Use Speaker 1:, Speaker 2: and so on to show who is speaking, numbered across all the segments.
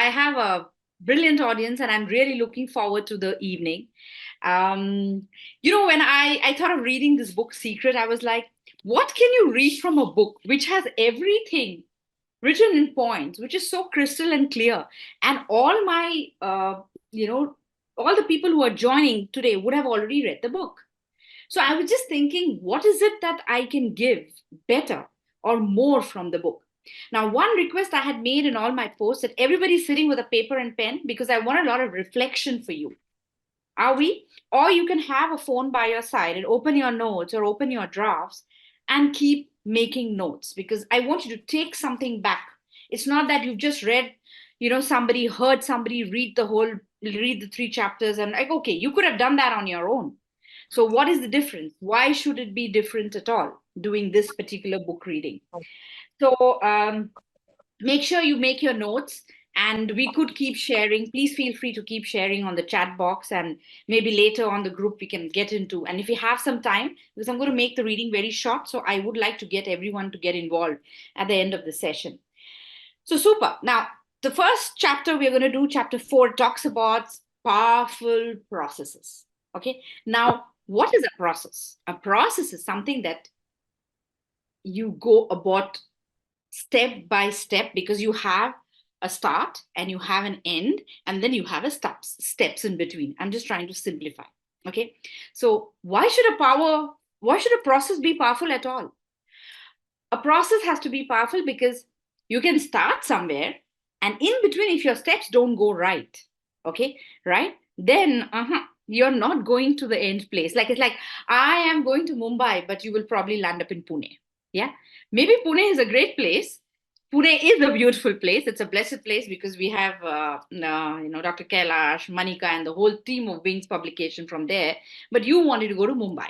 Speaker 1: I have a brilliant audience, and I'm really looking forward to the evening. Um, when I thought of reading this book, Secret, I was like, what can you read from a book which has everything written in points, which is so crystal and clear? And you know, all the people who are joining today would have already read the book. So I was just thinking, what is it that I can give better or more from the book? Now, one request I had made in all my posts that everybody's sitting with a paper and pen because I want a lot of reflection for you. Are we? Or you can have a phone by your side and open your notes or open your drafts and keep making notes because I want you to take something back. It's not that you've just read, somebody heard somebody read the three chapters and like, okay, you could have done that on your own. So, what is the difference? Why should it be different at all doing this particular book reading? So, make sure you make your notes and we could keep sharing. Please feel free to keep sharing on the chat box, and maybe later on the group we can get into. And if you have some time, because I'm going to make the reading very short, so I would like to get everyone to get involved at the end of the session. So, super. Now, the first chapter we're going to do, chapter 4, talks about powerful processes. Okay. Now, what is a process? A process is something that you go about step by step because you have a start and you have an end and then you have a steps in between. I'm just trying to simplify. Okay. So why should a process be powerful at all? A process has to be powerful because you can start somewhere, and in between, if your steps don't go right, okay, right, then you're not going to the end place. Like, it's like, I am going to Mumbai, but you will probably land up in Pune. Yeah. Maybe Pune is a great place. Pune is a beautiful place. It's a blessed place because we have, Dr. Kailash, Manika, and the whole team of Wings publication from there. But you wanted to go to Mumbai.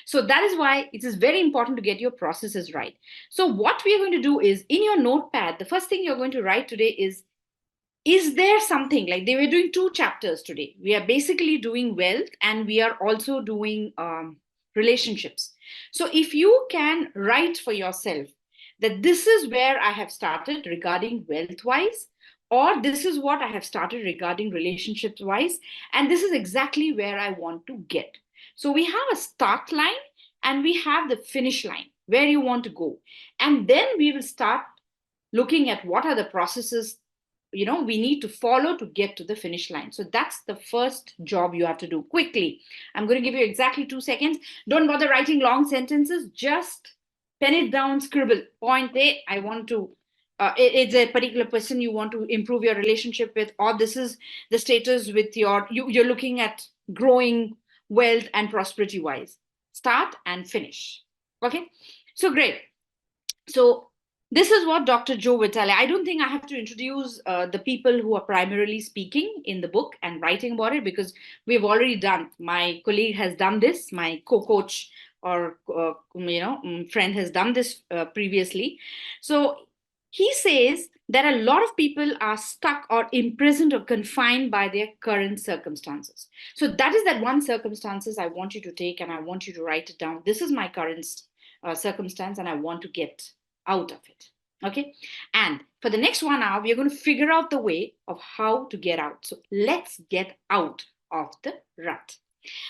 Speaker 1: So that is why it is very important to get your processes right. So what we are going to do is, in your notepad, the first thing you're going to write today is there something, like they were doing two chapters today. We are basically doing wealth and we are also doing relationships. So if you can write for yourself that this is where I have started regarding wealth wise, or this is what I have started regarding relationships wise, and this is exactly where I want to get. So we have a start line and we have the finish line where you want to go. And then we will start looking at what are the processes we need to follow to get to the finish line. So that's the first job you have to do. Quickly, I'm going to give you exactly 2 seconds. Don't bother writing long sentences, just pen it down, scribble. Point A, I want to it's a particular person you want to improve your relationship with, or this is the status with you're looking at growing wealth and prosperity wise. Start and finish. Okay, so great. So this is what Dr. Joe Vitale. I don't think I have to introduce the people who are primarily speaking in the book and writing about it because we've already done. My colleague has done this. My co-coach or friend has done this previously. So he says that a lot of people are stuck or imprisoned or confined by their current circumstances. So that is that one circumstances I want you to take and I want you to write it down. This is my current circumstance and I want to get out of it. Okay. And for the next 1 hour, we are going to figure out the way of how to get out. So let's get out of the rut.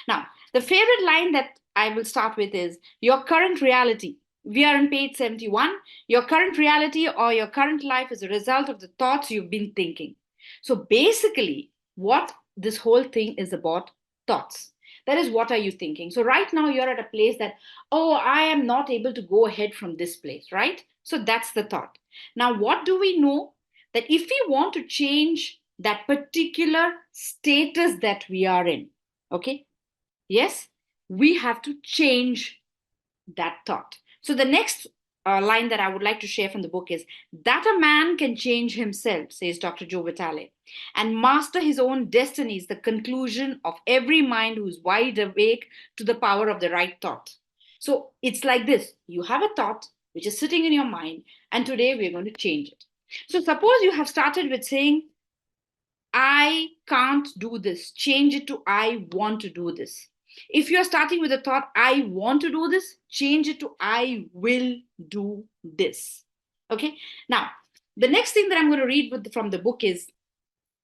Speaker 1: Now, the favorite line that I will start with is your current reality. We are on page 71. Your current reality or your current life is a result of the thoughts you've been thinking. So basically, what this whole thing is about, thoughts. That is, what are you thinking? So right now you're at a place that, oh, I am not able to go ahead from this place, right? So that's the thought. Now, what do we know? That if we want to change that particular status that we are in, okay, yes, we have to change that thought. So the next line that I would like to share from the book is that a man can change himself, says Dr. Joe Vitale, and master his own destiny is the conclusion of every mind who is wide awake to the power of the right thought. So it's like this. You have a thought which is sitting in your mind, and today we're going to change it. So suppose you have started with saying, I can't do this. Change it to I want to do this. If you're starting with the thought, I want to do this, change it to I will do this. Okay. Now, the next thing that I'm going to read from the book is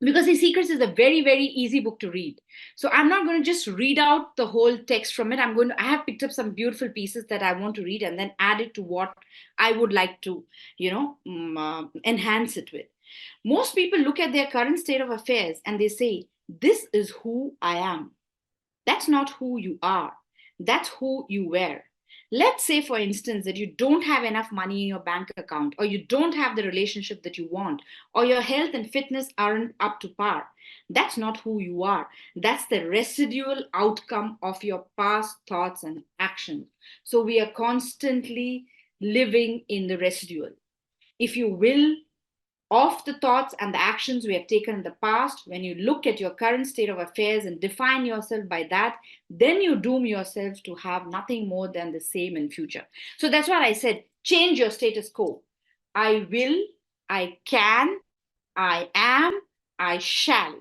Speaker 1: because the Secrets is a very, very easy book to read. So I'm not going to just read out the whole text from it. I have picked up some beautiful pieces that I want to read and then add it to what I would like to, enhance it with. Most people look at their current state of affairs and they say, this is who I am. That's not who you are. That's who you were. Let's say, for instance, that you don't have enough money in your bank account, or you don't have the relationship that you want, or your health and fitness aren't up to par. That's not who you are. That's the residual outcome of your past thoughts and actions. So we are constantly living in the residual. If you will, of the thoughts and the actions we have taken in the past, when you look at your current state of affairs and define yourself by that, then you doom yourself to have nothing more than the same in future. So that's what I said, change your status quo. I will, I can, I am, I shall.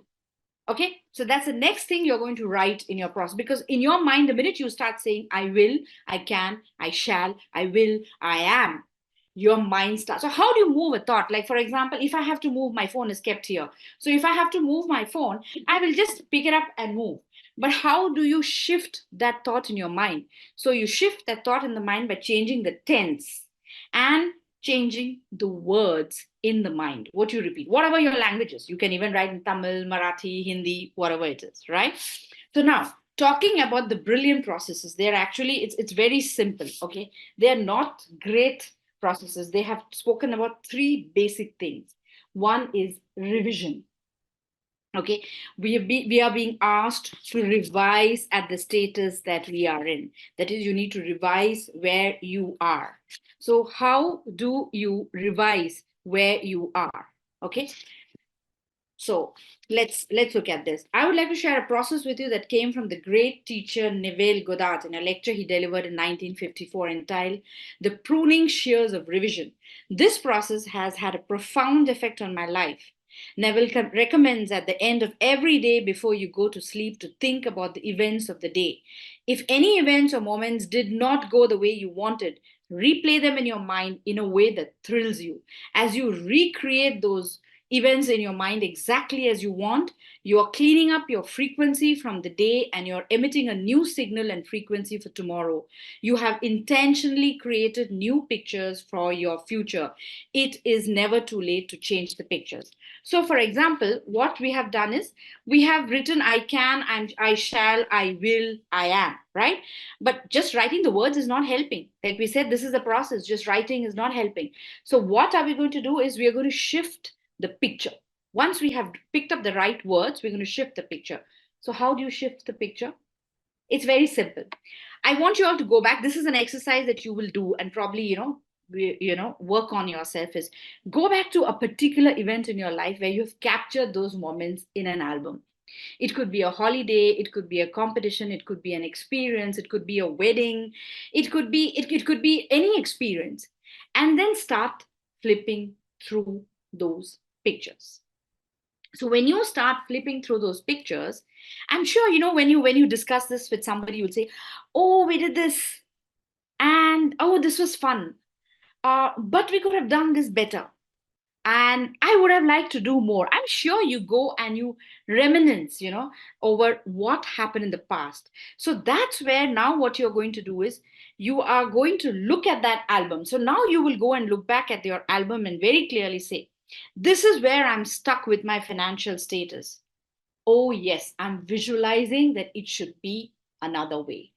Speaker 1: Okay, so that's the next thing you're going to write in your process, because in your mind, the minute you start saying I will, I can, I shall, I will, I am, your mind starts. So how do you move a thought? Like, for example, if I have to move, my phone is kept here. So if I have to move my phone, I will just pick it up and move. But how do you shift that thought in your mind? So you shift that thought in the mind by changing the tense and changing the words in the mind, what you repeat, whatever your languages. You can even write in Tamil, Marathi, Hindi, whatever it is, right? So now, talking about the brilliant processes, they're actually, it's very simple, okay? They're not great processes. They have spoken about three basic things. One is revision. Okay, we are being asked to revise at the status that we are in. That is, you need to revise where you are. So how do you revise where you are? Okay, so let's look at this. I would like to share a process with you that came from the great teacher Neville Goddard in a lecture he delivered in 1954 entitled The Pruning Shears of Revision. This process has had a profound effect on my life. Neville recommends at the end of every day before you go to sleep to think about the events of the day. If any events or moments did not go the way you wanted, replay them in your mind in a way that thrills you. As you recreate those events in your mind exactly as you want, you are cleaning up your frequency from the day and you're emitting a new signal and frequency for tomorrow. You have intentionally created new pictures for your future. It is never too late to change the pictures. So, for example, what we have done is we have written I can, I shall, I will, I am, right? But just writing the words is not helping. Like we said, this is the process. Just writing is not helping. So, what are we going to do is we are going to shift the picture. Once we have picked up the right words, we're going to shift the picture. So, how do you shift the picture? It's very simple. I want you all to go back. This is an exercise that you will do and probably, work on yourself is go back to a particular event in your life where you've captured those moments in an album. It could be a holiday, it could be a competition, it could be an experience, it could be a wedding, it could be any experience. And then start flipping through those pictures. So when you start flipping through those pictures, I'm sure when you discuss this with somebody, you'll say, oh, we did this, and oh, this was fun, but we could have done this better, and I would have liked to do more. I'm sure you go and you reminisce, over what happened in the past. So that's where now what you're going to do is you are going to look at that album. So now you will go and look back at your album and very clearly say, this is where I'm stuck with my financial status. Oh, yes, I'm visualizing that it should be another way.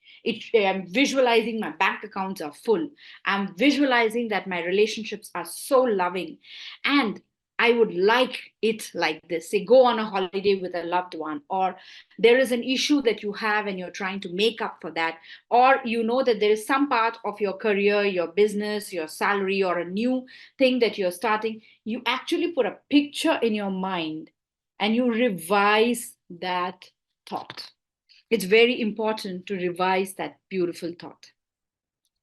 Speaker 1: I'm visualizing my bank accounts are full. I'm visualizing that my relationships are so loving. And I would like it like this. Say, go on a holiday with a loved one, or there is an issue that you have and you're trying to make up for that, or you know that there is some part of your career, your business, your salary, or a new thing that you're starting. You actually put a picture in your mind and you revise that thought. It's very important to revise that beautiful thought.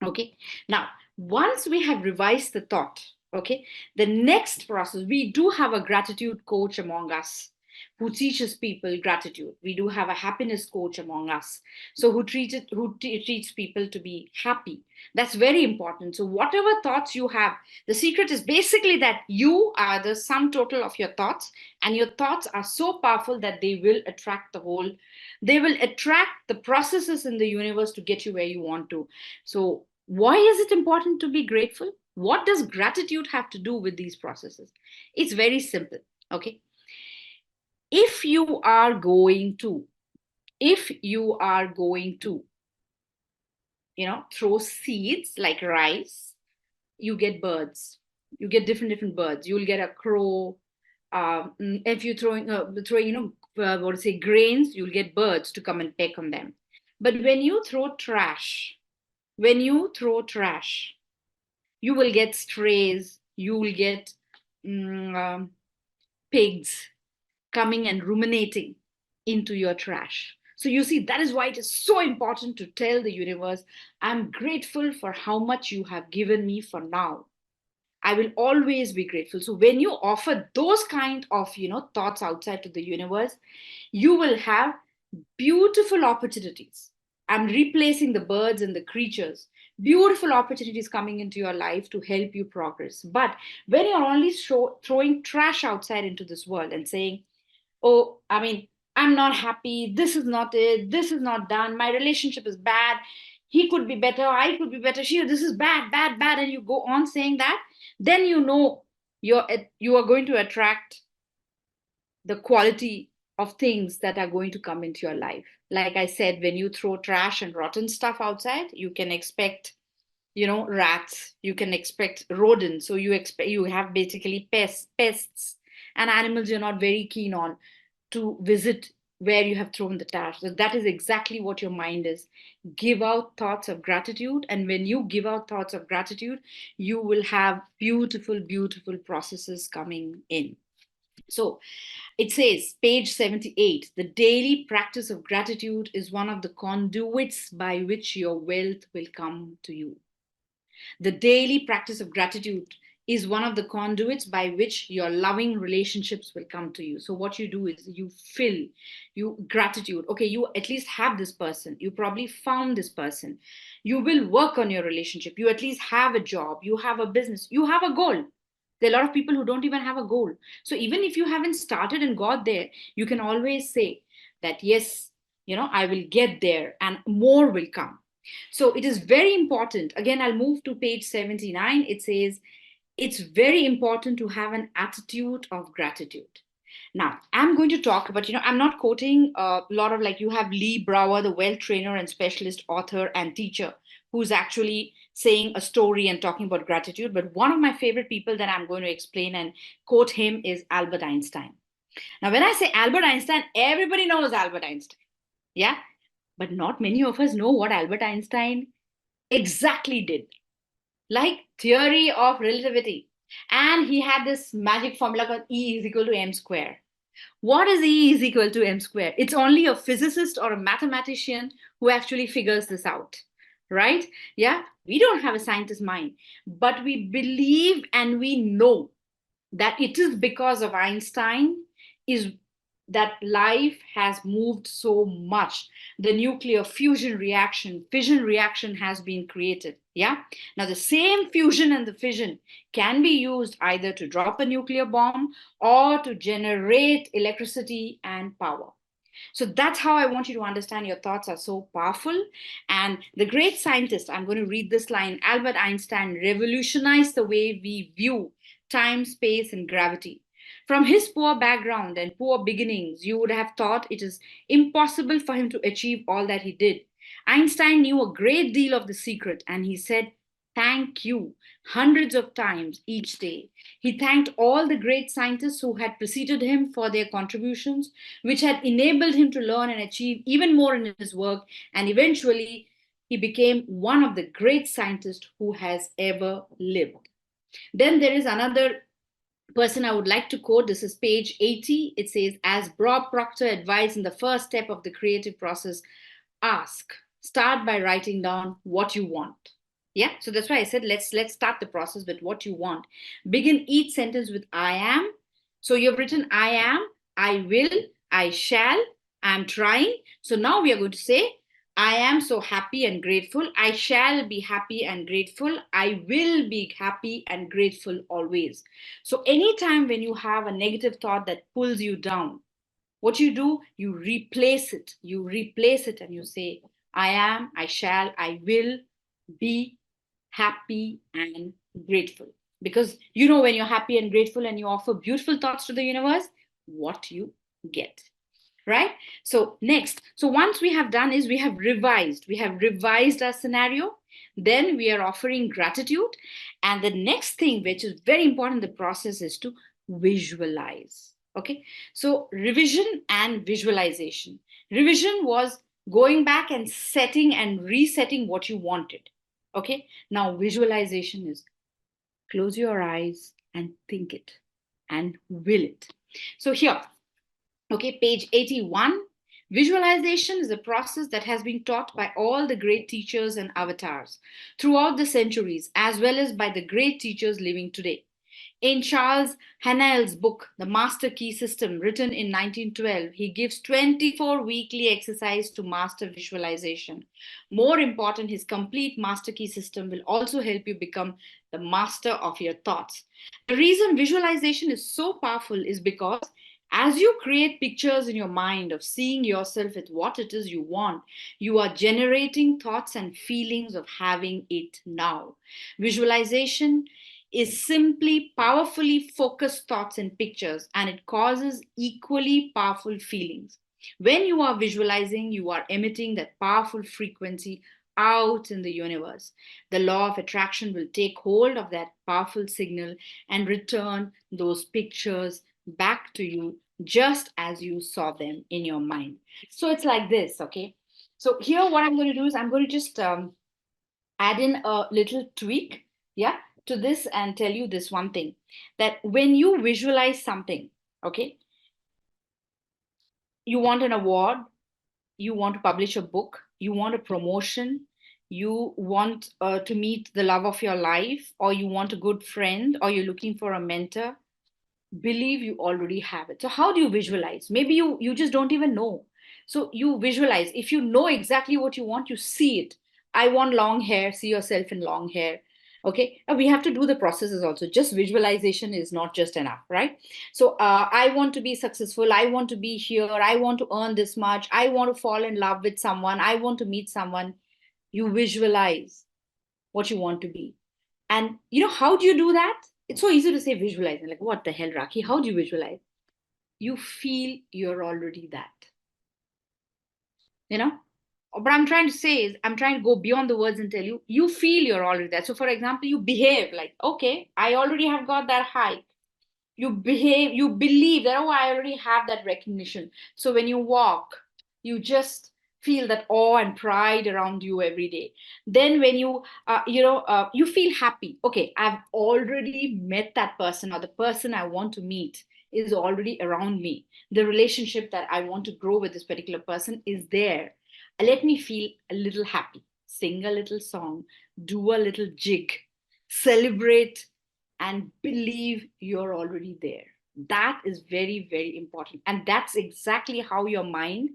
Speaker 1: Okay. Now, once we have revised the thought, okay, the next process, we do have a gratitude coach among us. who teaches people gratitude. We do have a happiness coach among us, so who treats people to be happy. That's very important. So whatever thoughts you have, the secret is basically that you are the sum total of your thoughts, and your thoughts are so powerful that they will attract the processes in the universe to get you where you want to. So why is it important to be grateful? What does gratitude have to do with these processes? It's very simple. Okay. If you are going to, if you are going to, throw seeds like rice, you get birds. You get different birds. You'll get a crow. If you're what to say, grains, you'll get birds to come and peck on them. But when you throw trash, you will get strays. You will get pigs coming and ruminating into your trash. So you see, that is why it is so important to tell the universe, I'm grateful for how much you have given me for now. I will always be grateful. So when you offer those kind of, thoughts outside to the universe, you will have beautiful opportunities. I'm replacing the birds and the creatures. Beautiful opportunities coming into your life to help you progress. But when you're only throwing trash outside into this world and saying, oh, I mean, I'm not happy, this is not it, this is not done, my relationship is bad, he could be better, I could be better, this is bad, bad, bad, and you go on saying that, then you are going to attract the quality of things that are going to come into your life. Like I said, when you throw trash and rotten stuff outside, you can expect rats, you can expect rodents, so you have basically pests and animals you're not very keen on to visit where you have thrown the trash. So that is exactly what your mind is. Give out thoughts of gratitude, and when you give out thoughts of gratitude, you will have beautiful, beautiful processes coming in. So it says, page 78, the daily practice of gratitude is one of the conduits by which your wealth will come to you. The daily practice of gratitude is one of the conduits by which your loving relationships will come to you. So what you do is you gratitude. Okay, you at least have this person. You probably found this person. You will work on your relationship. You at least have a job. You have a business. You have a goal. There are a lot of people who don't even have a goal. So even if you haven't started and got there, you can always say that, yes, I will get there and more will come. So it is very important. Again, I'll move to page 79. It says, it's very important to have an attitude of gratitude. Now, I'm going to talk about, I'm not quoting a lot of, like, you have Lee Brower, the wealth trainer and specialist author and teacher, who's actually saying a story and talking about gratitude. But one of my favorite people that I'm going to explain and quote him is Albert Einstein. Now, when I say Albert Einstein, everybody knows Albert Einstein. Yeah. But not many of us know what Albert Einstein exactly did. Like theory of relativity. And he had this magic formula called E is equal to m square. What is E is equal to m square? It's only a physicist or a mathematician who actually figures this out, right? Yeah, we don't have a scientist mind, but we believe and we know that it is because of Einstein is that life has moved so much. The nuclear fusion reaction, fission reaction has been created. Yeah. Now, the same fusion and the fission can be used either to drop a nuclear bomb or to generate electricity and power. So that's how I want you to understand your thoughts are so powerful. And the great scientist, I'm going to read this line, Albert Einstein revolutionized the way we view time, space, and gravity. From his poor background and poor beginnings, you would have thought it is impossible for him to achieve all that he did. Einstein knew a great deal of the secret, and he said, thank you, hundreds of times each day. He thanked all the great scientists who had preceded him for their contributions, which had enabled him to learn and achieve even more in his work, and eventually he became one of the great scientists who has ever lived. Then there is another person I would like to quote. This is page 80. It says, as Bob Proctor advised in the first step of the creative process, start by writing down what you want. Yeah, so that's why I said let's start the process with what you want. Begin each sentence with I am. So you've written I am. I will, I shall, I'm trying. So now we are going to say, I am so happy and grateful. I shall be happy and grateful. I will be happy and grateful always. So anytime when you have a negative thought that pulls you down, what you do, you replace it. You replace it and you say, I am, I shall, I will be happy and grateful. Because when you're happy and grateful and you offer beautiful thoughts to the universe, what you get. Right? So next, so once we have done is we have revised our scenario. Then we are offering gratitude. And the next thing, which is very important in the process, is to visualize. Okay. So revision and visualization. Revision was going back and setting and resetting what you wanted. Okay. Now visualization is close your eyes and think it and will it. So here, okay, page 81. Visualization is a process that has been taught by all the great teachers and avatars throughout the centuries, as well as by the great teachers living today. In Charles Haanel's book, The Master Key System, written in 1912, he gives 24 weekly exercise to master visualization. More important, his complete Master Key System will also help you become the master of your thoughts. The reason visualization is so powerful is because as you create pictures in your mind of seeing yourself with what it is you want, you are generating thoughts and feelings of having it now. Visualization is simply powerfully focused thoughts and pictures, and it causes equally powerful feelings. When you are visualizing, you are emitting that powerful frequency out in the universe. The law of attraction will take hold of that powerful signal and return those pictures back to you just as you saw them in your mind. So it's like this, okay? So here, what I'm going to do is I'm going to just add in a little tweak, yeah, to this and tell you this one thing, that when you visualize something, okay, you want an award, you want to publish a book, you want a promotion, you want to meet the love of your life, or you want a good friend, or you're looking for a mentor, believe you already have it. So how do you visualize? Maybe you just don't even know. So you visualize. If you know exactly what you want, you see it. I want long hair. See yourself in long hair. Okay. We have to do the processes also. Just visualization is not just enough, right? So I want to be successful. I want to be here. I want to earn this much. I want to fall in love with someone. I want to meet someone. You visualize what you want to be. And how do you do that? It's so easy to say visualize. Like, what the hell, Raki? How do you visualize? You feel you're already that. You know? What I'm trying to say is, I'm trying to go beyond the words and tell you, you feel you're already that. So, for example, you behave like, okay, I already have got that height. You behave, you believe that, oh, I already have that recognition. So when you walk, you just feel that awe and pride around you every day. Then when you feel happy. Okay, I've already met that person, or the person I want to meet is already around me. The relationship that I want to grow with this particular person is there. Let me feel a little happy. Sing a little song, do a little jig, celebrate, and believe you're already there. That is very, very important. And that's exactly how your mind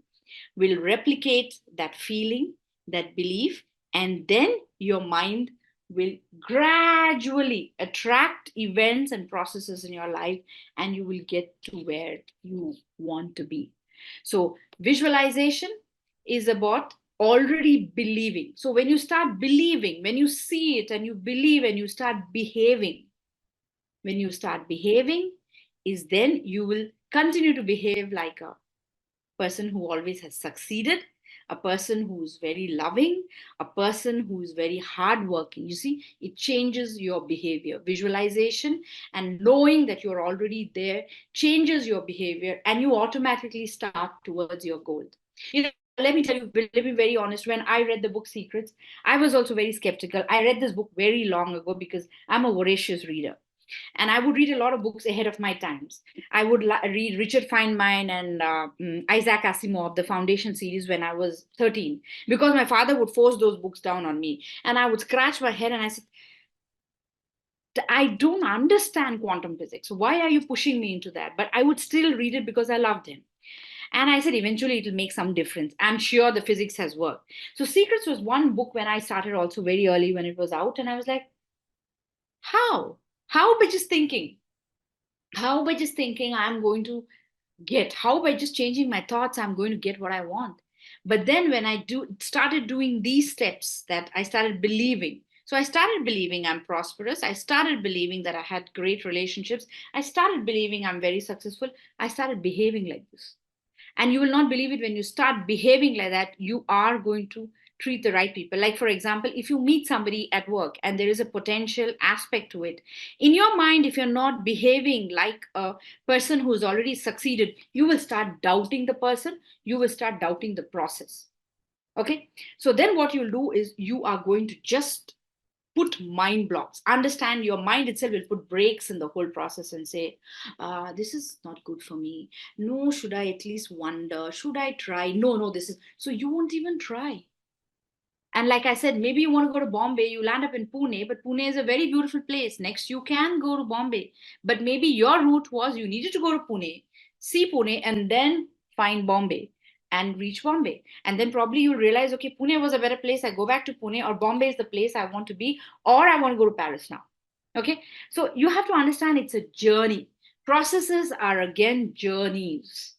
Speaker 1: will replicate that feeling, that belief, and then your mind will gradually attract events and processes in your life, and you will get to where you want to be. So, visualization is about already believing. So, when you start believing, when you see it and you believe and you start behaving, when you start behaving, is then you will continue to behave like a person who always has succeeded, a person who's very loving, a person who's very hardworking. You see, it changes your behavior. Visualization and knowing that you're already there changes your behavior, and you automatically start towards your goal. Let me tell you, let me be very honest. When I read the book Secrets, I was also very skeptical. I read this book very long ago because I'm a voracious reader, and I would read a lot of books ahead of my times. I would read Richard Feynman and Isaac Asimov, the Foundation series, when I was 13, because my father would force those books down on me, and I would scratch my head and I said, I don't understand quantum physics. Why are you pushing me into that? But I would still read it because I loved him. And I said, eventually it'll make some difference. I'm sure the physics has worked. So Secrets was one book when I started also very early when it was out. And I was like, how? How by just thinking? How by just thinking I'm going to get? How by just changing my thoughts I'm going to get what I want? But then when I started doing these steps, that I started believing. So I started believing I'm prosperous. I started believing that I had great relationships. I started believing I'm very successful. I started behaving like this. And you will not believe it, when you start behaving like that, you are going to treat the right people. Like, for example, if you meet somebody at work and there is a potential aspect to it, in your mind, if you're not behaving like a person who's already succeeded, you will start doubting the person, you will start doubting the process. Okay, so then what you'll do is you are going to just put mind blocks. Understand, your mind itself will put brakes in the whole process and say, this is not good for me. No, should I at least wonder? Should I try? No, no, this is. So you won't even try. And like I said, maybe you want to go to Bombay, you land up in Pune, but Pune is a very beautiful place. Next, you can go to Bombay. But maybe your route was you needed to go to Pune, see Pune, and then find Bombay and reach Bombay. And then probably you'll realize, okay, Pune was a better place. I go back to Pune, or Bombay is the place I want to be, or I want to go to Paris now. Okay. So you have to understand it's a journey. Processes are again journeys.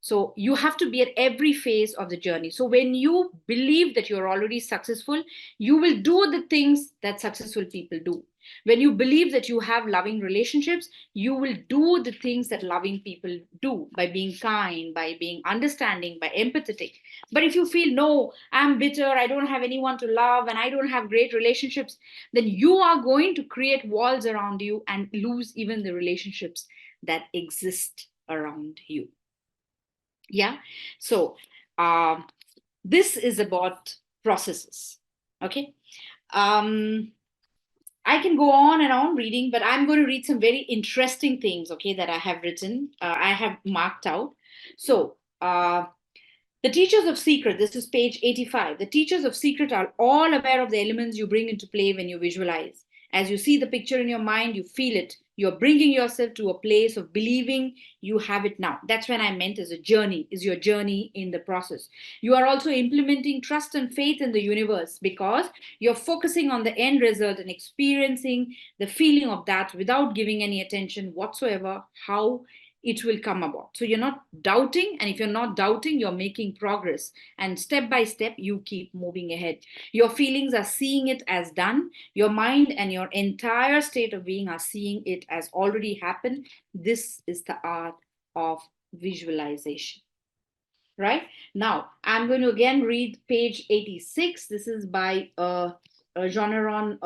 Speaker 1: So you have to be at every phase of the journey. So when you believe that you're already successful, you will do the things that successful people do. When you believe that you have loving relationships, you will do the things that loving people do, by being kind, by being understanding, by empathetic. But if you feel, no, I'm bitter, I don't have anyone to love, and I don't have great relationships, then you are going to create walls around you and lose even the relationships that exist around you. Yeah. So this is about processes. Okay. I can go on and on reading, but I'm going to read some very interesting things, okay, that I have written, I have marked out. So the teachers of secret, this is page 85. The teachers of secret are all aware of the elements you bring into play when you visualize. As you see the picture in your mind, you feel it. You're bringing yourself to a place of believing you have it now. That's when I meant as a journey, is your journey in the process. You are also implementing trust and faith in the universe, because you're focusing on the end result and experiencing the feeling of that without giving any attention whatsoever how it will come about. So you're not doubting, and if you're not doubting, you're making progress, and step by step you keep moving ahead. Your feelings are seeing it as done, your mind and your entire state of being are seeing it as already happened. This is the art of visualization. Right now, I'm going to again read page 86. This is by Jean-Aaron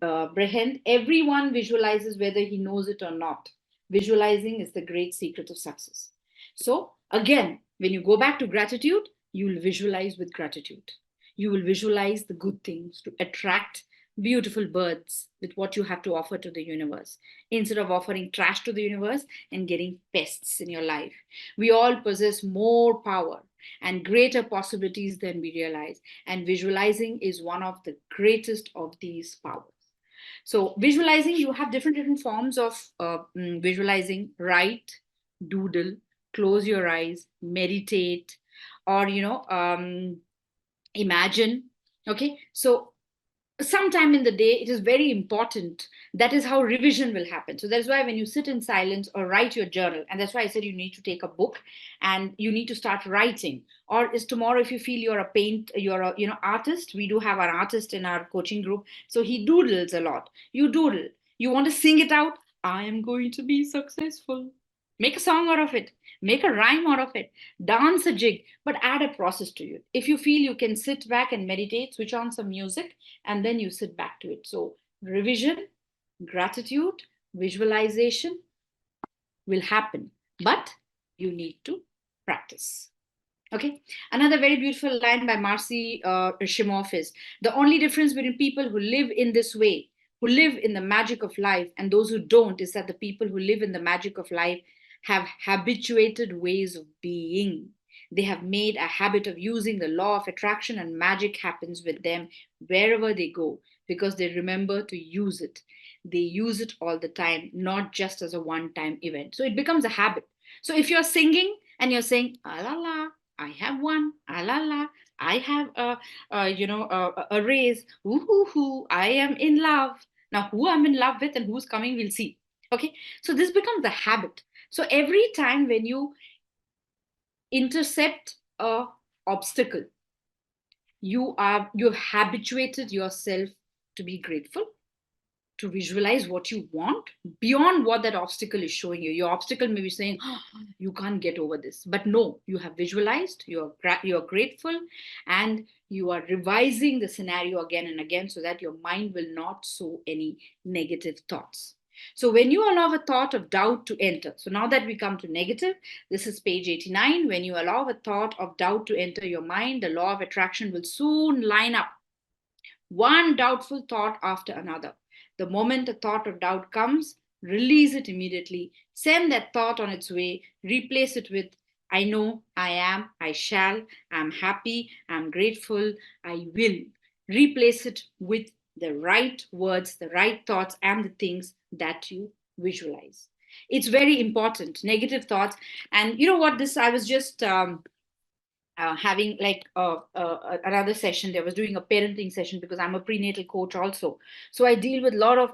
Speaker 1: Brehend. Everyone visualizes whether he knows it or not. Visualizing is the great secret of success. So, again, when you go back to gratitude, you will visualize with gratitude. You will visualize the good things to attract beautiful birds with what you have to offer to the universe, instead of offering trash to the universe and getting pests in your life. We all possess more power and greater possibilities than we realize, and visualizing is one of the greatest of these powers. So visualizing, you have different forms of visualizing. Write, doodle, close your eyes, meditate, or imagine. Okay, so sometime in the day, it is very important. That is how revision will happen. So that's why when you sit in silence or write your journal, and that's why I said you need to take a book and you need to start writing. Or is tomorrow, if you feel you're a artist, we do have an artist in our coaching group, so he doodles a lot. You doodle, you want to sing it out, I am going to be successful. Make a song out of it, make a rhyme out of it, dance a jig, but add a process to it. If you feel you can sit back and meditate, switch on some music, and then you sit back to it. So, revision, gratitude, visualization will happen, but you need to practice. Okay, another very beautiful line by Marcy Shimoff is, the only difference between people who live in this way, who live in the magic of life, and those who don't, is that the people who live in the magic of life have habituated ways of being. They have made a habit of using the law of attraction, and magic happens with them wherever they go because they remember to use it. They use it all the time, not just as a one time event. So it becomes a habit. So if you're singing and you're saying, ah la la, I have one, ah la la, I have a raise, ooh, hoo, hoo, I am in love. Now, who I'm in love with and who's coming, we'll see. Okay, so this becomes a habit. So every time when you intercept a obstacle, you've habituated yourself to be grateful, to visualize what you want beyond what that obstacle is showing you. Your obstacle may be saying, oh, you can't get over this, but no, you have visualized, you're grateful, and you are revising the scenario again and again so that your mind will not sow any negative thoughts. So when you allow a thought of doubt to enter, so now that we come to negative, this is page 89. When you allow a thought of doubt to enter your mind, the law of attraction will soon line up one doubtful thought after another. The moment a thought of doubt comes, release it immediately. Send that thought on its way. Replace it with, I know, I am, I shall, I'm happy, I'm grateful, I will. Replace it with the right words, the right thoughts, and the things that you visualize. It's very important. Negative thoughts. And you know what? This, I was just having like another session. There was doing a parenting session because I'm a prenatal coach also. So I deal with a lot of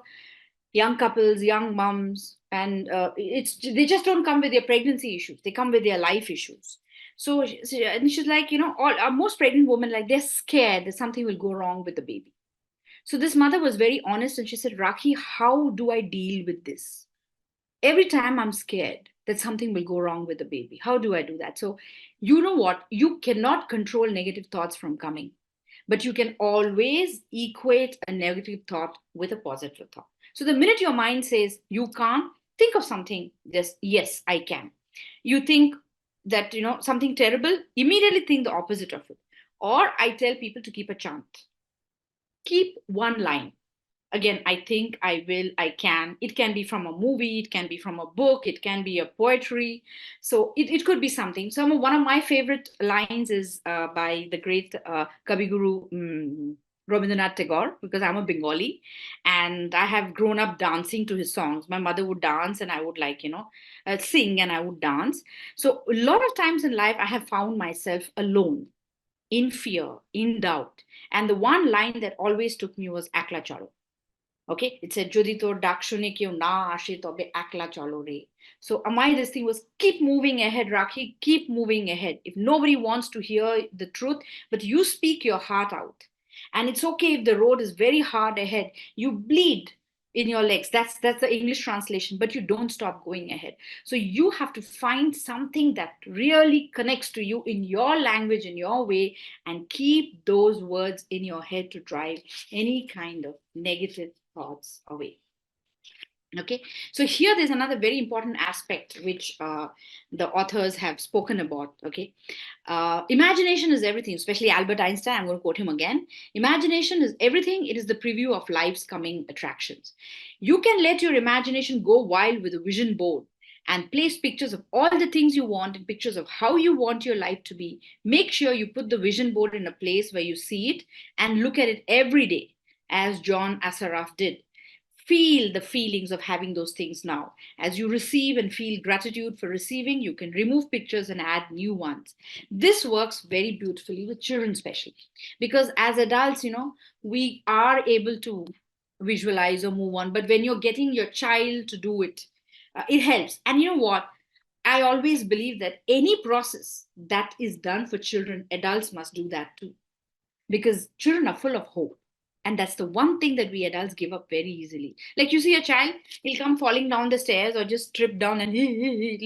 Speaker 1: young couples, young moms, and it's they just don't come with their pregnancy issues. They come with their life issues. So and she's like, all most pregnant women, like, they're scared that something will go wrong with the baby. So this mother was very honest and she said, Rakhi, how do I deal with this? Every time I'm scared that something will go wrong with the baby. How do I do that? So, you know what? You cannot control negative thoughts from coming, but you can always equate a negative thought with a positive thought. So, the minute your mind says you can't, think of something, just, yes, I can. You think that, something terrible, immediately think the opposite of it. Or I tell people to keep a chant, keep one line. Again, I think, I will, I can. It can be from a movie, it can be from a book, it can be a poetry. So it could be something. One of my favorite lines is by the great Kavi Guru Rabindranath Tagore, because I'm a Bengali and I have grown up dancing to his songs. My mother would dance and I would, like, sing, and I would dance. So a lot of times in life, I have found myself alone, in fear, in doubt. And the one line that always took me was Akla Chalo. Okay, it said যদি তোর ডাক শুনে কেউ না আসে তবে একলা চলো রে. So my this thing was, keep moving ahead, Rakhi, keep moving ahead. If nobody wants to hear the truth, but you speak your heart out. And it's okay if the road is very hard ahead, you bleed in your legs. That's the English translation, but you don't stop going ahead. So you have to find something that really connects to you in your language, in your way, and keep those words in your head to drive any kind of negative thoughts away. Okay, so here there's another very important aspect which the authors have spoken about. Okay, imagination is everything, especially Albert Einstein. I'm going to quote him again. Imagination is everything. It is the preview of life's coming attractions. You can let your imagination go wild with a vision board and place pictures of all the things you want and pictures of how you want your life to be. Make sure you put the vision board in a place where you see it and look at it every day, as John Assaraf did. Feel the feelings of having those things now. As you receive and feel gratitude for receiving, you can remove pictures and add new ones. This works very beautifully with children, especially because as adults, we are able to visualize or move on. But when you're getting your child to do it, it helps. And you know what? I always believe that any process that is done for children, adults must do that too, because children are full of hope. And that's the one thing that we adults give up very easily. Like, you see a child, he'll come falling down the stairs or just trip down and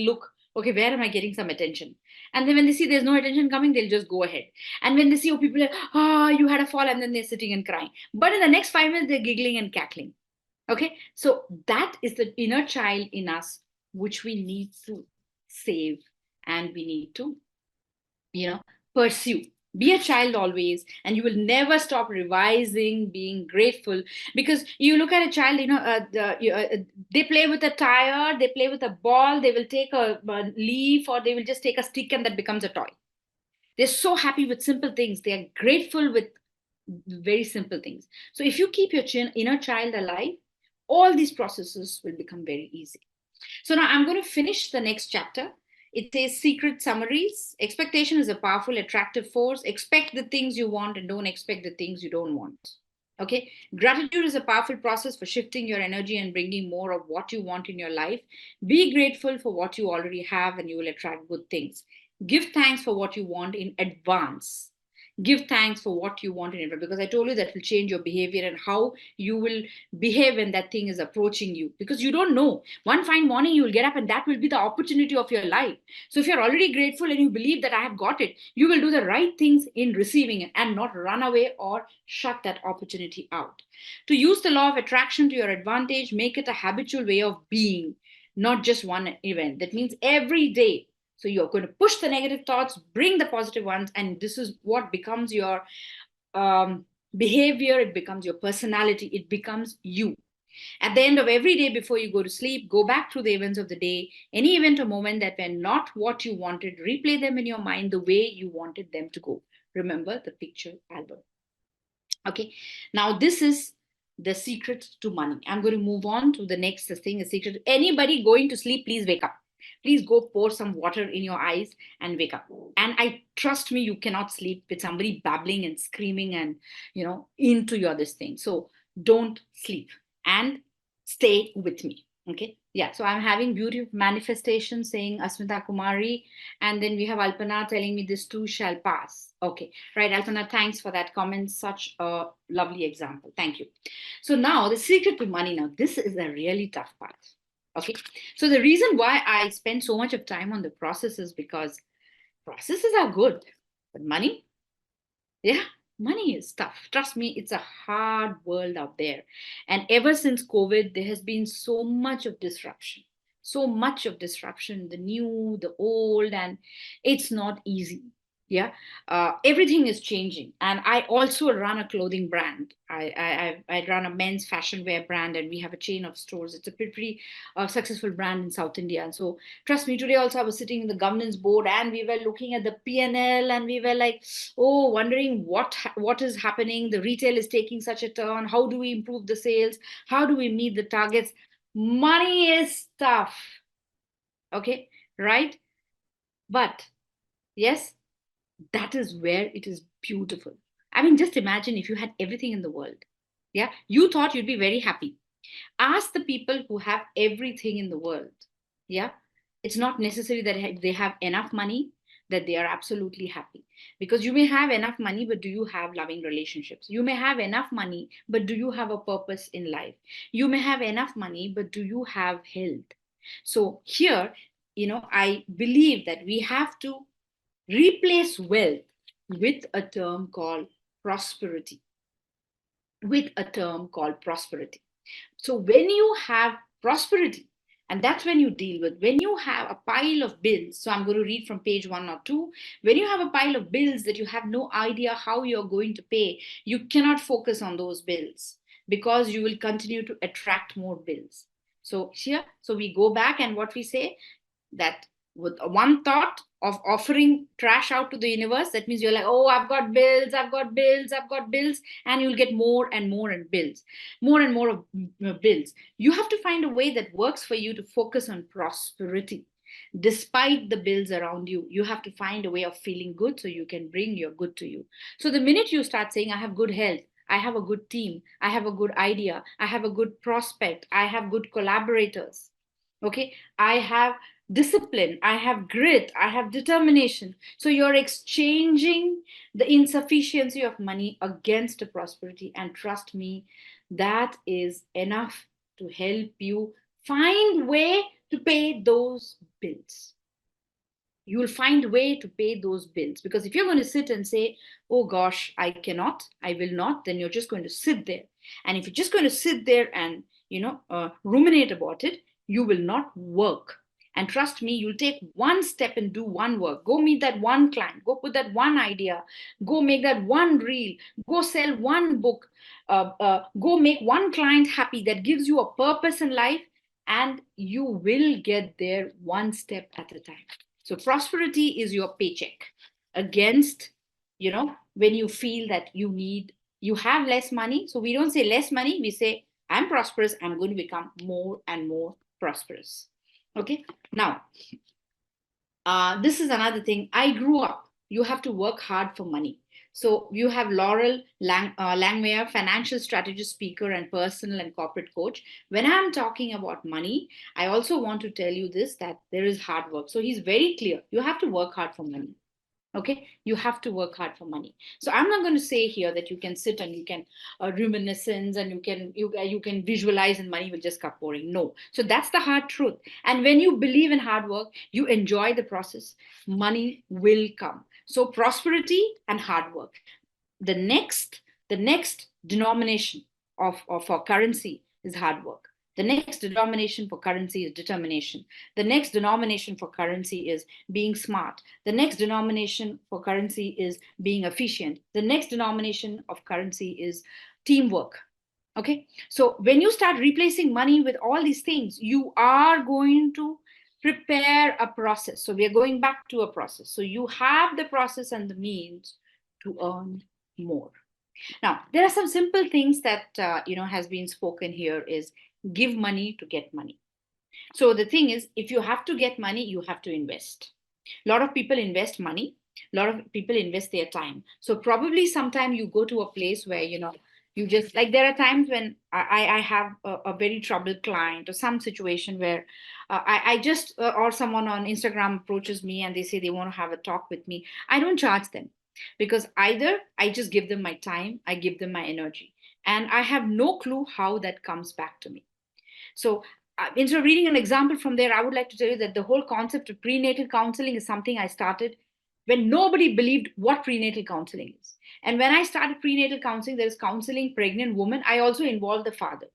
Speaker 1: look, okay, where am I getting some attention? And then when they see there's no attention coming, they'll just go ahead. And when they see, oh, people are, you had a fall, and then they're sitting and crying. But in the next 5 minutes, they're giggling and cackling. Okay, so that is the inner child in us, which we need to save, and we need to, pursue. Be a child always, and you will never stop revising, being grateful. Because you look at a child, they play with a tire, they play with a ball, they will take a leaf, or they will just take a stick, and that becomes a toy. They're so happy with simple things. They are grateful with very simple things. So if you keep your inner child alive, all these processes will become very easy. So now I'm going to finish the next chapter. It says secret summaries. Expectation is a powerful, attractive force. Expect the things you want and don't expect the things you don't want. Okay. Gratitude is a powerful process for shifting your energy and bringing more of what you want in your life. Be grateful for what you already have and you will attract good things. Give thanks for what you want in advance. Give thanks for what you want in advance, because I told you that will change your behavior and how you will behave when that thing is approaching you, because you don't know. One fine morning you will get up and that will be the opportunity of your life. So if you're already grateful and you believe that I have got it, you will do the right things in receiving it and not run away or shut that opportunity out. To use the law of attraction to your advantage, make it a habitual way of being, not just one event. That means every day. So you're going to push the negative thoughts, bring the positive ones, and this is what becomes your behavior. It becomes your personality. It becomes you. At the end of every day before you go to sleep, go back through the events of the day. Any event or moment that were not what you wanted, replay them in your mind the way you wanted them to go. Remember the picture album. Okay, now this is the secret to money. I'm going to move on to the next thing, a secret. Anybody going to sleep, please wake up. Please go pour some water in your eyes and wake up. And I trust me, you cannot sleep with somebody babbling and screaming and, into your this thing. So don't sleep and stay with me. Okay. Yeah. So I'm having beauty of manifestation saying Asmita Kumari. And then we have Alpana telling me this too shall pass. Okay. Right. Alpana, thanks for that comment. Such a lovely example. Thank you. So now the secret to money. Now, this is a really tough part. Okay. So the reason why I spend so much of time on the process is because processes are good, but money, yeah, money is tough. Trust me, it's a hard world out there. And ever since COVID, there has been so much of disruption, the new, the old, and it's not easy. Yeah, everything is changing, and I also run a clothing brand. I run a men's fashion wear brand, and we have a chain of stores. It's a pretty successful brand in South India. And so trust me, today also I was sitting in the governance board and we were looking at the P&L and we were like, oh, wondering what is happening. The retail is taking such a turn. How do we improve the sales? How do we meet the targets? Money is tough. Okay, right? But yes, that is where it is beautiful. I mean, just imagine if you had everything in the world. Yeah, you thought you'd be very happy. Ask the people who have everything in the world. Yeah, it's not necessary that they have enough money that they are absolutely happy, because you may have enough money, but do you have loving relationships? You may have enough money, but do you have a purpose in life? You may have enough money, but do you have health? So here, I believe that we have to replace wealth with a term called prosperity. So when you have prosperity, and that's when you deal with, when you have a pile of bills. So I'm going to read from page 1 or 2. When you have a pile of bills that you have no idea how you're going to pay, you cannot focus on those bills, because you will continue to attract more bills. So here, so we go back and what we say, that with one thought of offering trash out to the universe, that means you're like, oh, I've got bills, and you'll get more and more and bills, more and more of bills. You have to find a way that works for you to focus on prosperity. Despite the bills around you, you have to find a way of feeling good so you can bring your good to you. So the minute you start saying, I have good health, I have a good team, I have a good idea, I have a good prospect, I have good collaborators, okay, I have discipline, I have grit, I have determination. So you're exchanging the insufficiency of money against a prosperity. And trust me, that is enough to help you find way to pay those bills. You will find a way to pay those bills, because if you're going to sit and say, oh gosh, I cannot, I will not, then you're just going to sit there. And if you're just going to sit there and ruminate about it, you will not work. And trust me, you'll take one step and do one work. Go meet that one client. Go put that one idea. Go make that one reel. Go sell one book. Go make one client happy. That gives you a purpose in life, and you will get there one step at a time. So prosperity is your paycheck. against, when you feel that you have less money. So we don't say less money, we say, I'm prosperous, I'm going to become more and more prosperous. Okay. Now, this is another thing. I grew up, you have to work hard for money. So you have Laurel Langmuir, financial strategist, speaker, and personal and corporate coach. When I'm talking about money, I also want to tell you this, that there is hard work. So he's very clear. You have to work hard for money. Okay, you have to work hard for money. So I'm not going to say here that you can sit and you can reminiscence and you can visualize and money will just come pouring. No. So that's the hard truth. And when you believe in hard work, you enjoy the process, money will come. So prosperity and hard work. The next denomination of our currency is hard work. The next denomination for currency is determination. The next denomination for currency is being smart. The next denomination for currency is being efficient. The next denomination of currency is teamwork. Okay. So when you start replacing money with all these things, you are going to prepare a process. So we are going back to a process. So you have the process and the means to earn more. Now, there are some simple things that has been spoken here is give money to get money. So the thing is, if you have to get money, you have to invest. A lot of people invest money. A lot of people invest their time. So probably sometime you go to a place where you just like, there are times when I have a very troubled client or some situation where I just or someone on Instagram approaches me and they say they want to have a talk with me. I don't charge them, because either I just give them my time, I give them my energy, and I have no clue how that comes back to me. So instead of reading an example from there, I would like to tell you that the whole concept of prenatal counseling is something I started when nobody believed what prenatal counseling is. And when I started prenatal counseling, there is counseling pregnant women. I also involved the father.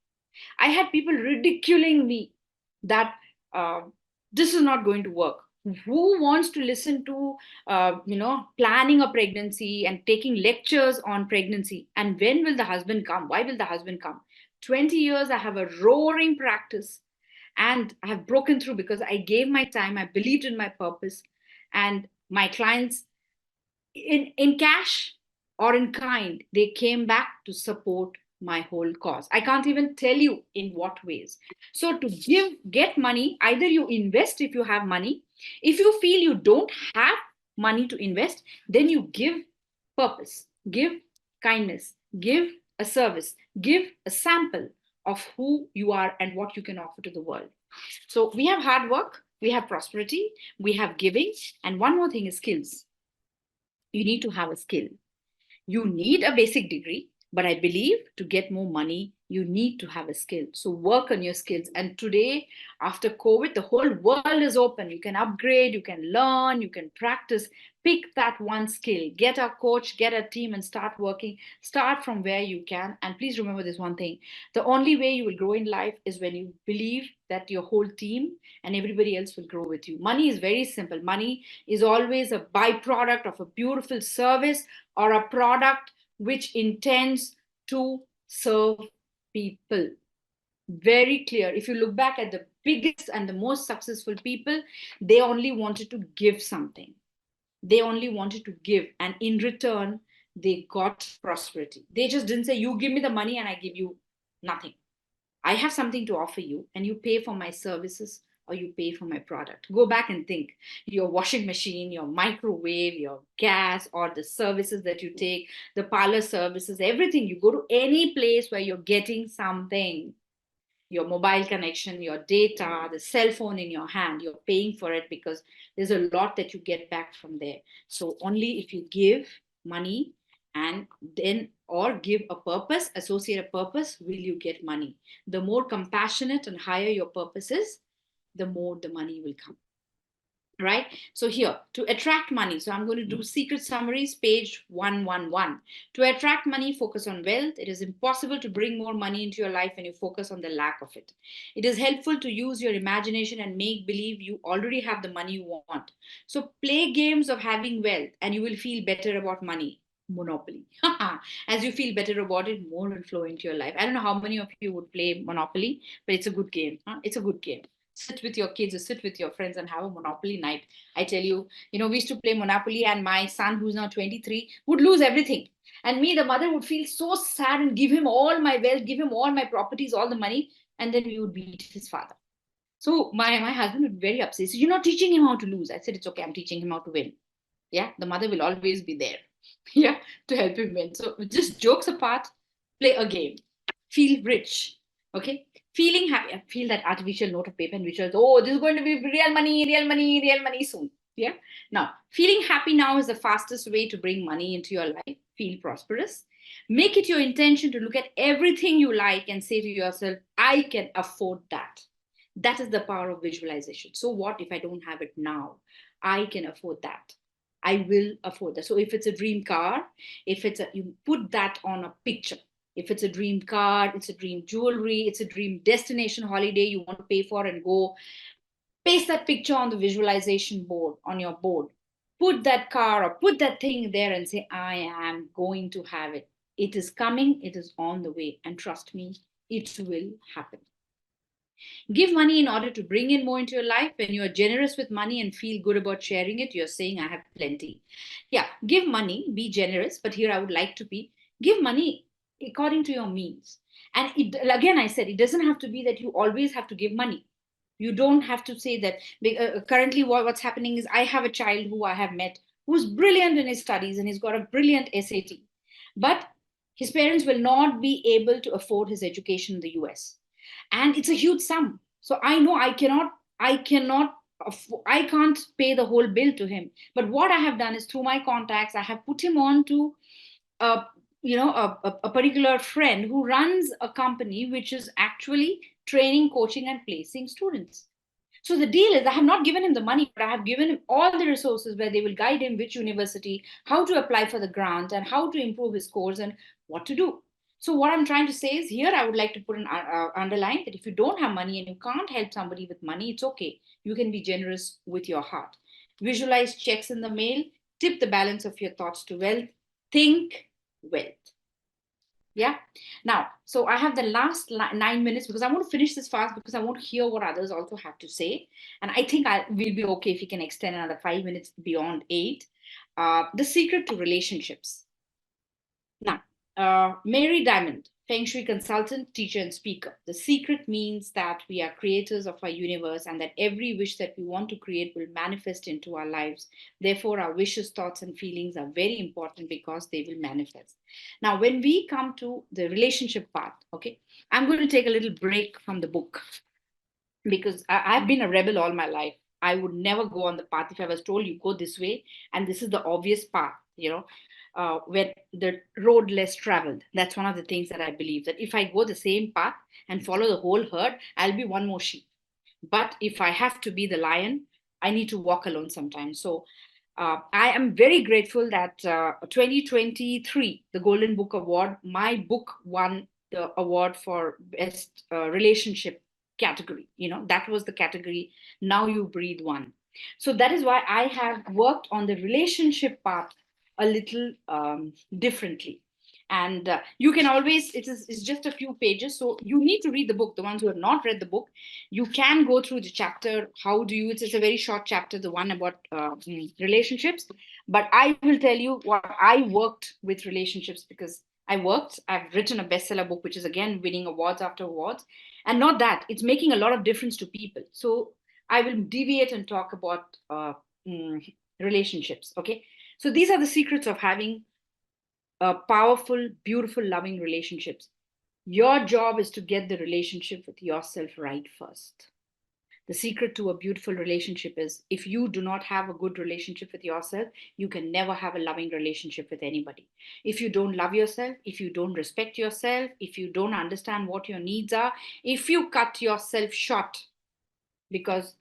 Speaker 1: I had people ridiculing me that this is not going to work. Who wants to listen to, planning a pregnancy and taking lectures on pregnancy? And when will the husband come? Why will the husband come? 20 years, I have a roaring practice, and I have broken through because I gave my time, I believed in my purpose, and my clients, in cash or in kind, they came back to support my whole cause. I can't even tell you in what ways. So to get money, either you invest if you have money. If you feel you don't have money to invest, then you give purpose, give kindness, give a service, give a sample of who you are and what you can offer to the world. So we have hard work, we have prosperity, we have giving, and one more thing is skills. You need to have a skill. You need a basic degree, but I believe to get more money, you need to have a skill. So work on your skills. And today, after COVID, the whole world is open. You can upgrade, you can learn, you can practice. Pick that one skill, get a coach, get a team, and start working. Start from where you can. And please remember this one thing: the only way you will grow in life is when you believe that your whole team and everybody else will grow with you. Money is very simple. Money is always a byproduct of a beautiful service or a product which intends to serve people. Very clear. If you look back at the biggest and the most successful people, they only wanted to give something. They only wanted to give, and in return, they got prosperity. They just didn't say, you give me the money and I give you nothing. I have something to offer you, and you pay for my services or you pay for my product. Go back and think, your washing machine, your microwave, your gas, or the services that you take, the parlor services, everything. You go to any place where you're getting something, your mobile connection, your data, the cell phone in your hand, you're paying for it because there's a lot that you get back from there. So only if you give money and then or give a purpose, associate a purpose, will you get money. The more compassionate and higher your purpose is, the more the money will come. Right? So here, to attract money, so I'm going to do secret summaries, page 111. To attract money, focus on wealth. It is impossible to bring more money into your life when you focus on the lack of it. It is helpful to use your imagination and make believe you already have the money you want. So play games of having wealth and you will feel better about money. Monopoly. As you feel better about it, more will flow into your life. I don't know how many of you would play Monopoly, but it's a good game. Huh? It's a good game. sit with your kids or sit with your friends and have a Monopoly night. I tell you, we used to play Monopoly, and my son, who's now 23, would lose everything. And me, the mother, would feel so sad and give him all my wealth, give him all my properties, all the money, and then we would beat his father. So my husband would be very upset. So you're not teaching him how to lose. I said, it's okay, I'm teaching him how to win. Yeah, the mother will always be there. Yeah, to help him win. So just jokes apart, play a game, feel rich. Okay, feeling happy. Feel that artificial note of paper and visuals. Oh, this is going to be real money, real money, real money soon. Yeah. Now, feeling happy now is the fastest way to bring money into your life. Feel prosperous. Make it your intention to look at everything you like and say to yourself, I can afford that. That is the power of visualization. So what if I don't have it now? I can afford that. I will afford that. So if it's a dream car, if it's a, you put that on a picture. If it's a dream car, it's a dream jewelry, it's a dream destination holiday you want to pay for and go, paste that picture on the visualization board, on your board. Put that car or put that thing there and say, I am going to have it. It is coming, it is on the way. And trust me, it will happen. Give money in order to bring in more into your life. When you are generous with money and feel good about sharing it, you're saying, I have plenty. Yeah, give money, be generous. But here I would like to be, give money according to your means. And again, I said, it doesn't have to be that you always have to give money. You don't have to say that. Currently, what's happening is I have a child who I have met who's brilliant in his studies and he's got a brilliant SAT. But his parents will not be able to afford his education in the US. And it's a huge sum. So I know I can't pay the whole bill to him. But what I have done is through my contacts, I have put him on to a a particular friend who runs a company which is actually training, coaching, and placing students. So the deal is I have not given him the money, but I have given him all the resources where they will guide him which university, how to apply for the grant, and how to improve his scores and what to do. So what I'm trying to say is here I would like to put an underline that if you don't have money and you can't help somebody with money, it's okay. You can be generous with your heart. Visualize checks in the mail, tip the balance of your thoughts to wealth, think wealth. Yeah. Now, so I have the last 9 minutes because I want to finish this fast because I want to hear what others also have to say. And I think we'll be okay if we can extend another 5 minutes beyond 8. The secret to relationships. Now, Mary Diamond, Feng Shui consultant, teacher, and speaker. The secret means that we are creators of our universe and that every wish that we want to create will manifest into our lives. Therefore, our wishes, thoughts, and feelings are very important because they will manifest. Now, when we come to the relationship part, okay, I'm going to take a little break from the book because I've been a rebel all my life. I would never go on the path if I was told you go this way and this is the obvious path, where the road less traveled. That's one of the things that I believe that if I go the same path and follow the whole herd, I'll be one more sheep. But if I have to be the lion, I need to walk alone sometimes. So I am very grateful that 2023, the Golden Book Award, my book won the award for best relationship category. That was the category Now You Breathe one. So that is why I have worked on the relationship part a little differently. And you can always, it's just a few pages. So you need to read the book. The ones who have not read the book, you can go through the chapter. How do you, it's a very short chapter, the one about relationships. But I will tell you what I worked with relationships because I've written a bestseller book, which is again winning awards after awards. And not that, it's making a lot of difference to people. So I will deviate and talk about relationships. Okay. So these are the secrets of having powerful, beautiful, loving relationships. Your job is to get the relationship with yourself right first. The secret to a beautiful relationship is if you do not have a good relationship with yourself, you can never have a loving relationship with anybody. If you don't love yourself, if you don't respect yourself, if you don't understand what your needs are, if you cut yourself short because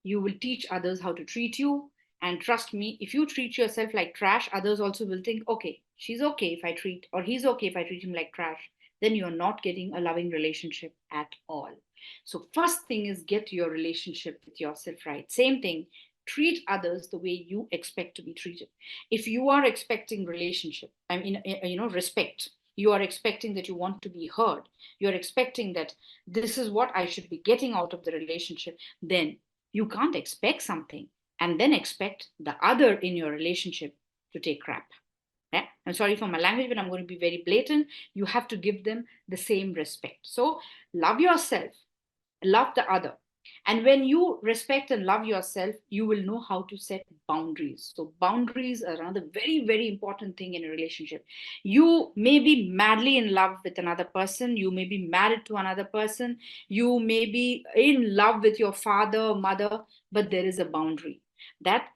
Speaker 1: you will teach others how to treat you. And trust me, if you treat yourself like trash, others also will think, okay, she's okay if I treat, or he's okay if I treat him like trash. Then you're not getting a loving relationship at all. So, first thing is get your relationship with yourself right. Same thing, treat others the way you expect to be treated. If you are expecting relationship, respect, you are expecting that you want to be heard, you're expecting that this is what I should be getting out of the relationship, then you can't expect something and then expect the other in your relationship to take crap. Yeah? I'm sorry for my language, but I'm going to be very blatant. You have to give them the same respect. So love yourself, love the other. And when you respect and love yourself, you will know how to set boundaries. So, boundaries are another very, very important thing in a relationship. You may be madly in love with another person, you may be married to another person, you may be in love with your father, mother, but there is a boundary that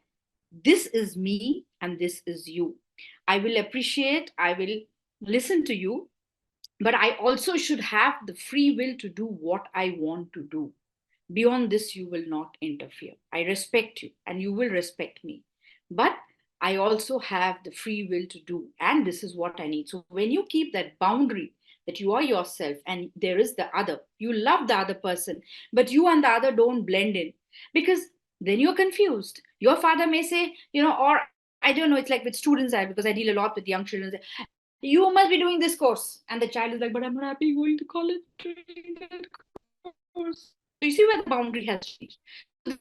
Speaker 1: this is me and this is you. I will appreciate, I will listen to you, but I also should have the free will to do what I want to do. Beyond this, you will not interfere. I respect you and you will respect me. But I also have the free will to do, and this is what I need. So when you keep that boundary that you are yourself and there is the other, you love the other person, but you and the other don't blend in, because then you're confused. Your father may say, or I don't know, it's like with students, because I deal a lot with young children, you must be doing this course. And the child is like, but I'm not happy going to college doing that course. So you see where the boundary has changed.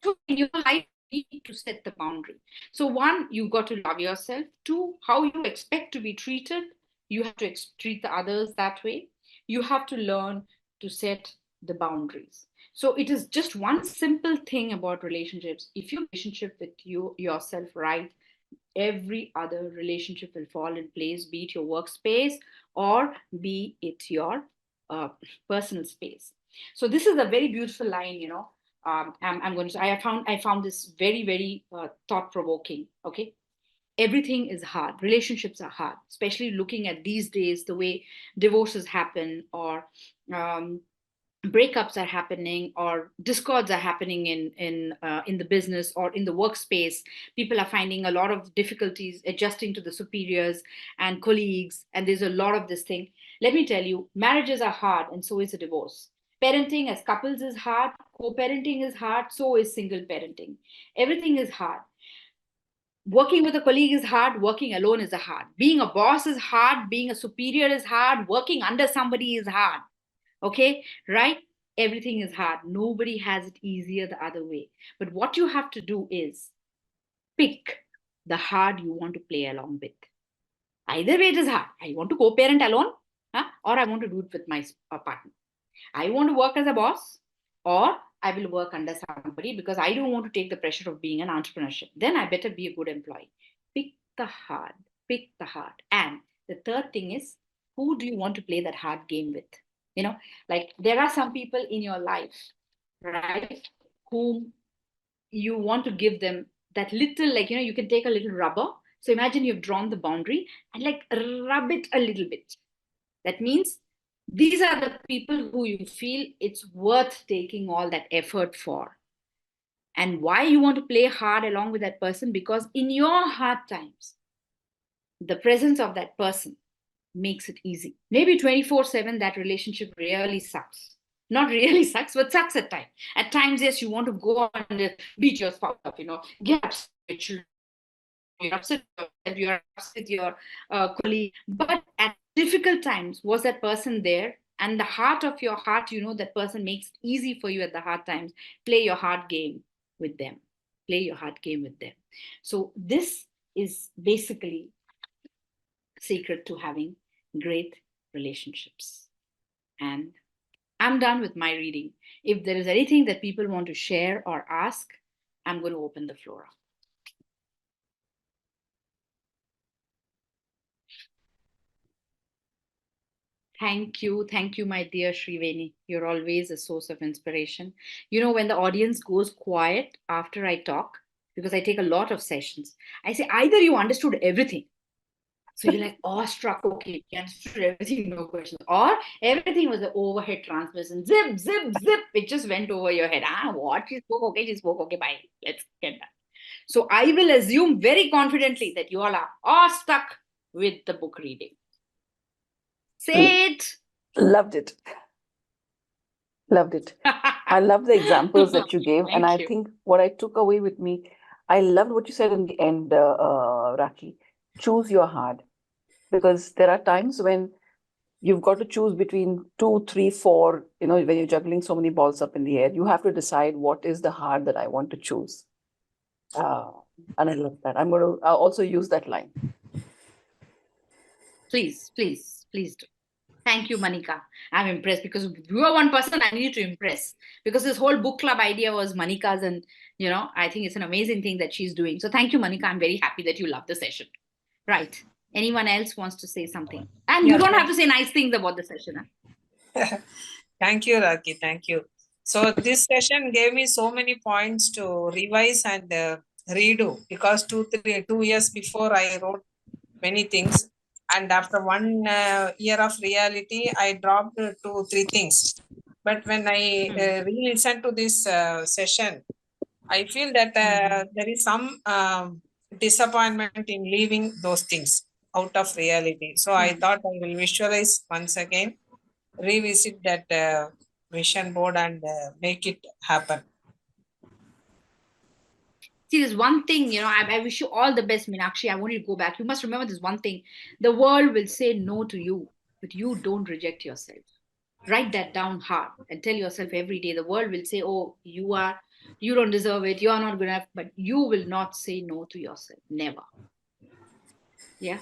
Speaker 1: So in your life, you need to set the boundary. So one, you've got to love yourself. Two, how you expect to be treated, you have to treat the others that way. You have to learn to set the boundaries. So it is just one simple thing about relationships. If your relationship with you yourself right, every other relationship will fall in place, be it your workspace or be it your uh, personal space. So this is a very beautiful line, I'm going to say, I found this very, very thought provoking. Okay. Everything is hard. Relationships are hard, especially looking at these days, the way divorces happen, or um, breakups are happening, or discords are happening in the business or in the workspace. People are finding a lot of difficulties adjusting to the superiors and colleagues, and there's a lot of this thing. Let me tell you, marriages are hard, and so is a divorce. Parenting as couples is hard, co-parenting is hard, so is single parenting. Everything is hard. Working with a colleague is hard, working alone is hard, being a boss is hard, being a superior is hard, working under somebody is hard. Okay, right? Everything is hard. Nobody has it easier the other way. But what you have to do is pick the hard you want to play along with. Either way, it is hard. I want to co parent alone, or I want to do it with my partner. I want to work as a boss, or I will work under somebody because I don't want to take the pressure of being an entrepreneurship. Then I better be a good employee. Pick the hard, pick the hard. And the third thing is, who do you want to play that hard game with? Like there are some people in your life, right, whom you want to give them that little, like, you can take a little rubber. So imagine you've drawn the boundary and like rub it a little bit. That means these are the people who you feel it's worth taking all that effort for. And why you want to play hard along with that person? Because in your hard times, the presence of that person makes it easy. Maybe 24/7, that relationship really sucks. Not really sucks, but sucks at times. At times, yes, you want to go and beat your spouse up, get upset with children, you're upset with your colleague. But at difficult times, was that person there? And the heart of your heart, that person makes it easy for you at the hard times. Play your hard game with them. Play your hard game with them. So this is basically secret to having great relationships. And I'm done with my reading. If there is anything that people want to share or ask, I'm going to open the floor up. Thank you. Thank you, my dear Shriveni. You're always a source of inspiration. When the audience goes quiet after I talk, because I take a lot of sessions, I say, either you understood everything. So you're like awestruck, okay, you understood everything, no questions. Or everything was the overhead transmission, zip, zip, zip. It just went over your head. What? She spoke, okay, bye. Let's get done. So I will assume very confidently that you all are awestruck with the book reading. Say it.
Speaker 2: Loved it. Loved it. I love the examples that you gave. And I think what I took away with me, I loved what you said in the end, Rakhi. Choose your hard. Because there are times when you've got to choose between 2, 3, 4, when you're juggling so many balls up in the air, you have to decide what is the heart that I want to choose. And I love that. I'm going to also use that line.
Speaker 1: Please do. Thank you, Manika. I'm impressed because you are one person I need to impress, because this whole book club idea was Manika's, and I think it's an amazing thing that she's doing. So thank you, Manika. I'm very happy that you love the session. Right. Anyone else wants to say something? And you don't have to say nice things about the session.
Speaker 3: Huh? Thank you, Rakhi. Thank you. So this session gave me so many points to revise and redo, because 2 years before I wrote many things, and after 1 year of reality, I dropped 2, 3 things. But when I re-listened to this session, I feel that there is some disappointment in leaving those things out of reality. So I thought I will visualize once again, revisit that vision board and make it happen.
Speaker 1: See, there's one thing, I wish you all the best, Meenakshi. I want you to go back. You must remember this one thing. The world will say no to you, but you don't reject yourself. Write that down hard and tell yourself every day. The world will say, oh, you don't deserve it, you are not good enough, but you will not say no to yourself. Never. Yeah.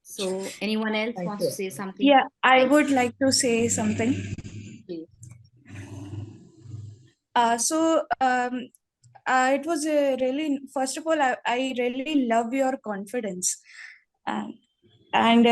Speaker 1: So anyone else wants to say something?
Speaker 4: Yeah, I would like to say something.
Speaker 1: Please.
Speaker 4: It was really, first of all, I really love your confidence. And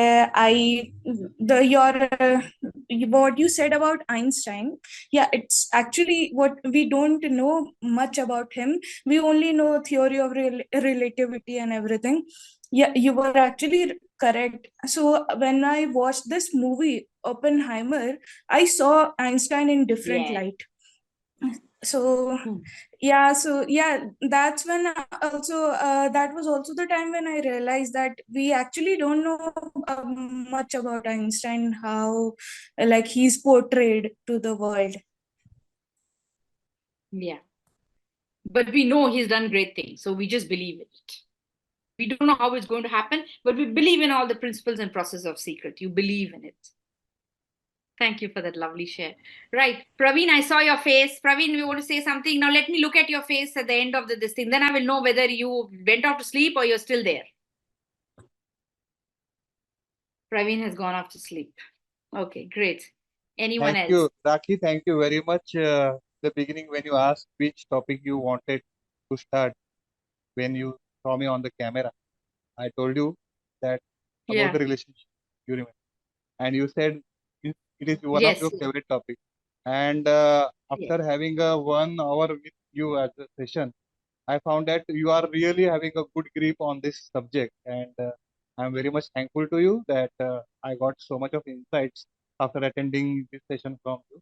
Speaker 4: what you said about Einstein, it's actually what we don't know much about him. We only know theory of relativity and everything. Yeah, you were actually correct. So when I watched this movie Oppenheimer, I saw Einstein in different light. So that's when also that was also the time when I realized that we actually don't know much about Einstein, how he's portrayed to the world.
Speaker 1: Yeah, but we know he's done great things, so we just believe it. We don't know how it's going to happen, but we believe in all the principles and process of secret. You believe in it. Thank you for that lovely share. Right. Praveen, I saw your face. Praveen, we want to say something. Now let me look at your face at the end of this thing. Then I will know whether you went off to sleep or you're still there. Praveen has gone off to sleep. Okay, great. Anyone else?
Speaker 5: Thank you, Rakhi. Thank you very much. The beginning, when you asked which topic you wanted to start, when you saw me on the camera, I told you that about the relationship, you remember, and you said it is one of your favorite topics. And after having a 1 hour with you as a session, I found that you are really having a good grip on this subject, and I'm very much thankful to you that I got so much of insights after attending this session from you.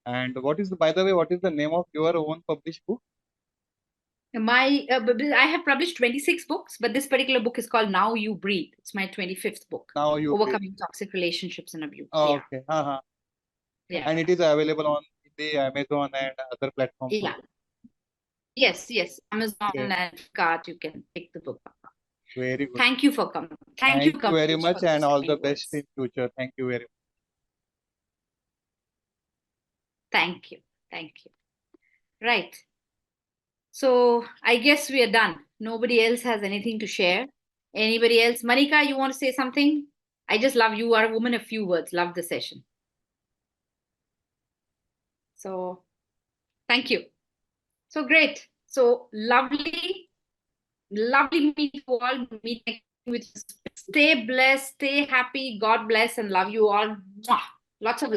Speaker 5: And by the way, what is the name of your own published book?
Speaker 1: I have published 26 books, but this particular book is called Now You Breathe. It's my 25th book.
Speaker 5: Now You
Speaker 1: Overcoming
Speaker 5: Breathe.
Speaker 1: Toxic Relationships and Abuse.
Speaker 5: Oh, okay.
Speaker 1: Yeah.
Speaker 5: And it is available on the Amazon and other platforms.
Speaker 1: Yeah. Yes. Amazon and Flipkart, you can pick the book up.
Speaker 5: Very good.
Speaker 1: Thank you for coming.
Speaker 5: Thank you very much, and all the best in future. Thank you very much.
Speaker 1: Thank you. Right. So I guess we are done. Nobody else has anything to share. Anybody else? Manika, you want to say something? I just love you. Are a woman of few words. Love the session. So thank you. So great. So lovely meet you all. Meet with you. Stay blessed, stay happy. God bless and love you all. Mwah. Lots of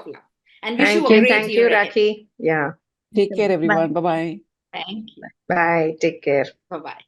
Speaker 1: love. And wish you a great year.
Speaker 6: Thank you, Rakhi. Yeah.
Speaker 2: Take care, everyone. Bye-bye.
Speaker 1: Thank you.
Speaker 6: Bye. Take care.
Speaker 1: Bye-bye.